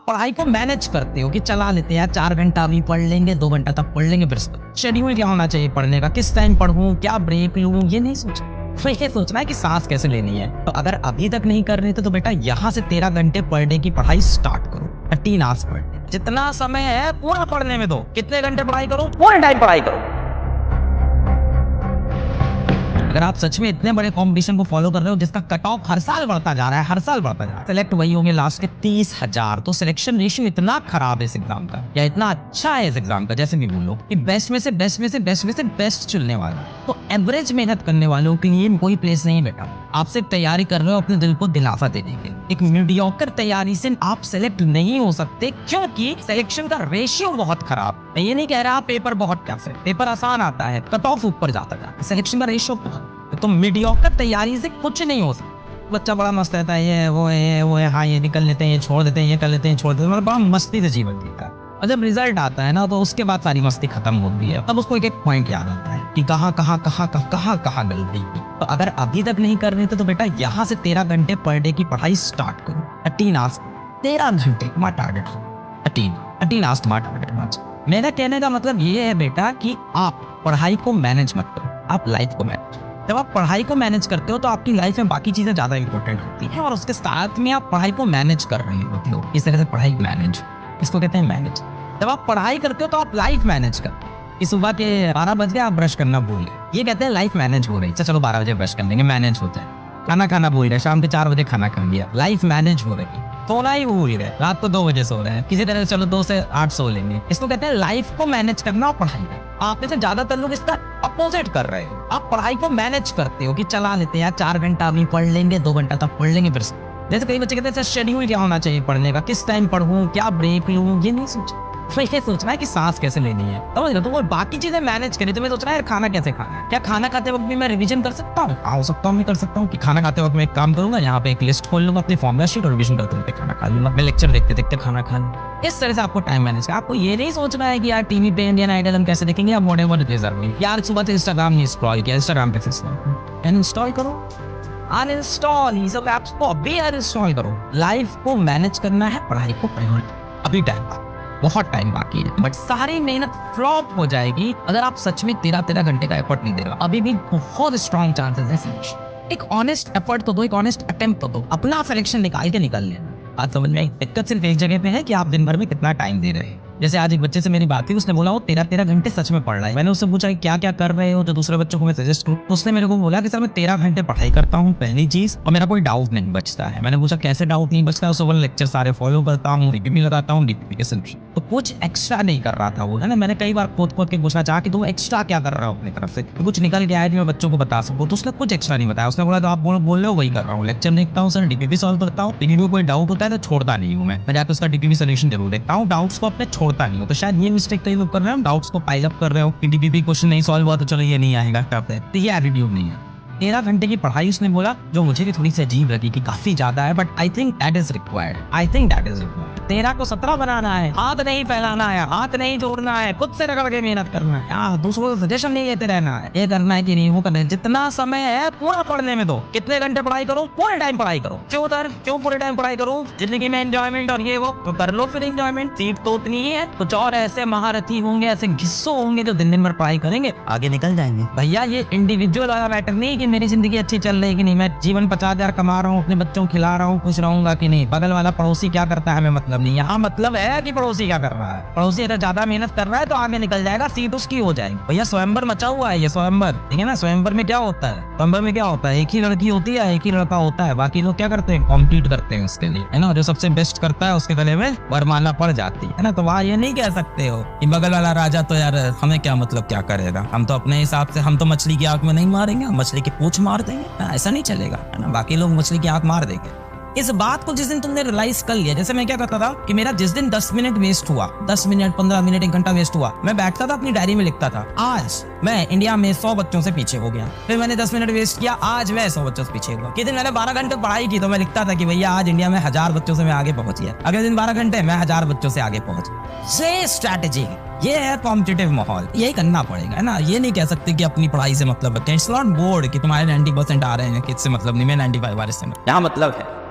पढ़ाई को मैनेज करते हो कि चला लेते हैं यार, 4 घंटा अभी पढ़ लेंगे, 2 घंटा तक पढ़ लेंगे, फिर शेड्यूल क्या होना चाहिए पढ़ने का, किस टाइम पढ़ूं, क्या ब्रेक लूं, ये नहीं सोच। तो ये सोचना है कि सांस कैसे लेनी है। तो अगर अभी तक नहीं कर रहे थे तो बेटा यहाँ से 13 घंटे पर डे की पढ़ाई स्टार्ट करो। 13 आवर्स पर डे, जितना समय है पूरा पढ़ने में दो। कितने घंटे पढ़ाई करो? पूरे टाइम पढ़ाई करो। अगर आप सच में इतने बड़े कंपटीशन को फॉलो कर रहे हो जिसका कट ऑफ हर साल बढ़ता जा रहा है, हर साल बढ़ता जा रहा है, सेलेक्ट वही होंगे लास्ट के 30,000। तो सिलेक्शन रेशियो इतना खराब है इस एग्जाम का, या इतना अच्छा है इस एग्जाम का, जैसे भी बोलो कि बेस्ट में से बेस्ट चुनने वाला। तो एवरेज मेहनत करने वालों के लिए कोई प्लेस नहीं बेटा। आप सिर्फ तैयारी कर रहे हो अपने दिल को दिलासा देने के लिए। एक मीडियोकर तैयारी से आप सेलेक्ट नहीं हो सकते, क्योंकि सिलेक्शन का रेशियो बहुत खराब। मैं ये नहीं कह रहा पेपर बहुत टफ है, पेपर आसान आता है, कट ऑफ ऊपर जाता है, सिलेक्शन का रेशियो बहुत। तो मीडियोकर तैयारी से कुछ नहीं हो सकता। बच्चा बड़ा मस्त रहता है, ये वो है, हाँ ये निकल लेते हैं, ये छोड़ देते हैं, ये कर लेते हैं, छोड़ देते हैं, मतलब बड़ा मस्ती से जीवन जीता है। और जब रिजल्ट आता है ना, तो उसके बाद सारी मस्ती खत्म होती है। तब उसको एक एक पॉइंट याद आता है कि कहाँ गलती की। तो अगर अभी तक नहीं कर रहे थे तो बेटा यहाँ से 13 घंटे पर डे की पढ़ाई स्टार्ट करो। 13 आवर्स, 13 घंटे तुम्हारा टारगेट। 13 आवर्स तुम्हारा टारगेट। मेरा कहने का मतलब ये है बेटा कि आप पढ़ाई को मैनेज मत करो, आप लाइफ को मैनेज। जब आप पढ़ाई को मैनेज करते हो तो आपकी लाइफ में बाकी चीजें ज्यादा इंपॉर्टेंट होती हैं, और उसके साथ में आप पढ़ाई को मैनेज कर रहे होते हो। इस तरह से पढ़ाई मैनेज, इसको कहते हैं मैनेज। जब आप पढ़ाई करते हो तो आप लाइफ मैनेज करते हो। कि सुबह के 12 बजे आप ब्रश करना भूल गए, ये कहते हैं लाइफ मैनेज हो रही है। चलो 12 बजे ब्रश कर लेंगे, मैनेज होता है। खाना खाना भूल गए, शाम के 4 बजे खाना खा लिया, लाइफ मैनेज हो रही है। सोना ही भूल गए, रात को 2 बजे सो रहे हैं, किसी तरह से चलो 2 से 8 सो लेंगे। इसको कहते हैं लाइफ को मैनेज करना और पढ़ाई। आप में से ज्यादातर लोग इसका अपोजिट कर रहे हो। आप पढ़ाई को मैनेज करते हो कि चला लेते हैं यार, 4 घंटा अभी पढ़ लेंगे, 2 घंटा तक पढ़ लेंगे, फिर जैसे कई बच्चे कहते हैं शेड्यूल क्या होना चाहिए पढ़ने का, किस टाइम पढ़ूं, क्या ब्रेक लूं, ये नहीं सोच। तो ये सोचना है कि सांस कैसे लेनी है, समझ लो। तो वो बाकी चीजें मैनेज करें। तुम्हें सोचना है खाना कैसे खाना है, क्या खाना खाते वक्त भी मैं रिवीजन कर सकता हूँ? हो सकता हूँ, मैं कर सकता हूँ कि खाना खाते वक्त मैं एक काम करूंगा, यहाँ पे एक लिस्ट खोल लूंगा अपनी फॉर्मुला शीट और रिवीजन करते हुए खाना खा लूंगा, मैं लेक्चर देखते देखते खाना खा लूंगा। इस तरह से आपको टाइम मैनेज करना। आपको ये नहीं सोचना है कि यार टीवी पे इंडियन आइडल हम कैसे देखेंगे, या व्हाटएवर इट इज, यार सुबह से इंस्टाग्राम नहीं स्क्रॉल किया, इंस्टाग्राम पे इंस्टॉल करो, अनइंस्टॉल, ये सब ऐप्स को अभी अनइंस्टॉल करो। लाइफ को मैनेज करना है, पढ़ाई को प्रायोरिटी। अभी टाइम, बहुत टाइम बाकी है, बट सारी मेहनत फ्लॉप हो जाएगी अगर आप सच में 13 घंटे का एफर्ट नहीं दे रहे। अभी भी बहुत स्ट्रॉन्ग चांसेस है सिलेक्शन। एक ऑनेस्ट एफर्ट तो दो, एक ऑनेस्ट अटेम्प्ट तो दो, अपना सिलेक्शन निकाल के निकल लेना। बात समझ में आई? दिक्कत सिर्फ एक जगह पे है कि आप दिन भर में कितना टाइम दे रहे हैं। जैसे आज एक बच्चे से मेरी बात हुई, उसने बोला वो 13 घंटे सच में पढ़ रहा है। मैंने उससे पूछा कि क्या क्या कर रहे हो जो दूसरे बच्चों को मैं सजेस्ट करूं। तो उसने मेरे को बोला कि सर मैं 13 घंटे पढ़ाई करता हूं, पहली चीज, और मेरा कोई डाउट नहीं बचता है। मैंने पूछा कैसे डाउट नहीं बचता है? उससे बोला लेक्चर सारे फॉलो करता हूँ, डीपीपी लगाता हूँ, डीपीपी के सॉल्यूशन। तो कुछ एक्स्ट्रा नहीं कर रहा था वो, है ना। मैंने कई बार खोद के पूछना चाहा कि तुम एक्स्ट्रा क्या कर रहा हो अपनी तरफ से, कुछ निकल के आया मैं बच्चों को बता सकूं। तो उसने कुछ एक्स्ट्रा नहीं बताया। उसने बोला तो आप बोल रहे हो वही कर रहा हूँ, लेक्चर देखता हूँ सर, डीपीपी सॉल्व करता हूँ, डीपीपी में कोई डाउट होता है तो छोड़ता नहीं हूँ मैं जाकर उसका डीपीपी सॉल्यूशन जरूर देखता हूँ, डाउट्स को अपने छोड़ता नहीं हूँ। तो शायद ये मिस्टेक कई लोग कर रहे हो, डाउट्स को पाइल अप कर रहे हो कि डीपीपी क्वेश्चन नहीं सॉल्व हुआ तो चलो ये नहीं आएगा, तो ये एटीट्यूड नहीं है। 13 घंटे की पढ़ाई उसने बोला, जो मुझे भी थोड़ी सी अजीब लगी कि काफी ज्यादा है, but I think that is required. 13 को 17 बनाना है, हाथ नहीं फैलाना है, हाथ नहीं जोड़ना है, खुद से रगड़ के मेहनत करना है, यार दूसरों को सजेशन नहीं लेते रहना है, ये करना है कि नहीं वो करना है। जितना समय है पूरा पढ़ने में दो। कितने घंटे पढ़ाई करो? पूरे टाइम पढ़ाई करो। क्यों पूरे टाइम पढ़ाई करो? जिंदगी में एंजॉयमेंट और ये वो तो कर लो फिर एंजॉयमेंट। सीट तो उतनी ही है, कुछ और ऐसे महारथी होंगे, ऐसे घिस्सो होंगे जो दिन भर पढ़ाई करेंगे, आगे निकल जाएंगे। भैया ये इंडिविजुअल वाला मैटर नहीं कि मेरी जिंदगी अच्छी चल रही है कि नहीं, मैं जीवन 50,000 कमा रहा हूँ, अपने बच्चों को खिला रहा हूँ, खुश रहूंगा कि नहीं, बगल वाला पड़ोसी क्या करता है हमें मतलब नहीं। यहाँ मतलब है कि पड़ोसी क्या कर रहा है। पड़ोसी अगर ज्यादा मेहनत कर रहा है तो आगे निकल जाएगा, सीट उसकी हो जाएगी। भैया स्वयंवर मचा हुआ है ये स्वयंवर, ठीक है ना। स्वयंवर में क्या होता है? स्वयंवर में क्या होता है? एक ही लड़की होती है, एक ही लड़का होता है, बाकी लोग क्या करते हैं? कॉम्पीट करते हैं उसके लिए, है ना। जो सबसे बेस्ट करता है उसके गले में वरमाला पड़ जाती है ना। तो वहाँ ये नहीं कह सकते हो कि बगल वाला राजा तो यार हमें क्या मतलब क्या करेगा, हम तो अपने हिसाब से, हम तो मछली की आंख में नहीं मारेंगे, मछली की पूंछ मार देंगे, ऐसा नहीं चलेगा, है ना। बाकी लोग मछली की आंख मार देंगे। इस बात को जिस दिन तुमने रियलाइज कर लिया, जैसे मैं क्या करता था कि मेरा जिस दिन 10 मिनट वेस्ट हुआ, 10 मिनट 15 मिनट 1 घंटा वेस्ट हुआ, मैं बैठता था अपनी डायरी में लिखता था आज मैं इंडिया में 100 बच्चों से पीछे हो गया। फिर मैंने 10 मिनट वेस्ट किया, आज मैं 100 बच्चों से पीछे हुआ। किसी दिन मैंने 12 घंटे पढ़ाई की तो मैं लिखता था कि भैया आज इंडिया में 1000 बच्चों से मैं आगे पहुंच गया। अगले दिन 12 घंटे मैं 1000 बच्चों से आगे पहुंच गया। ये स्ट्रैटेजी, ये है कॉम्पिटिटिव माहौल, यही करना पड़ेगा, है ना। ये नहीं कह सकते कि अपनी पढ़ाई से मतलब है, इट्स नॉट बोर्ड कि तुम्हारे 90% आ रहे हैं, किससे मतलब नहीं, मैं 95 आ रहे हैं, यहाँ मतलब है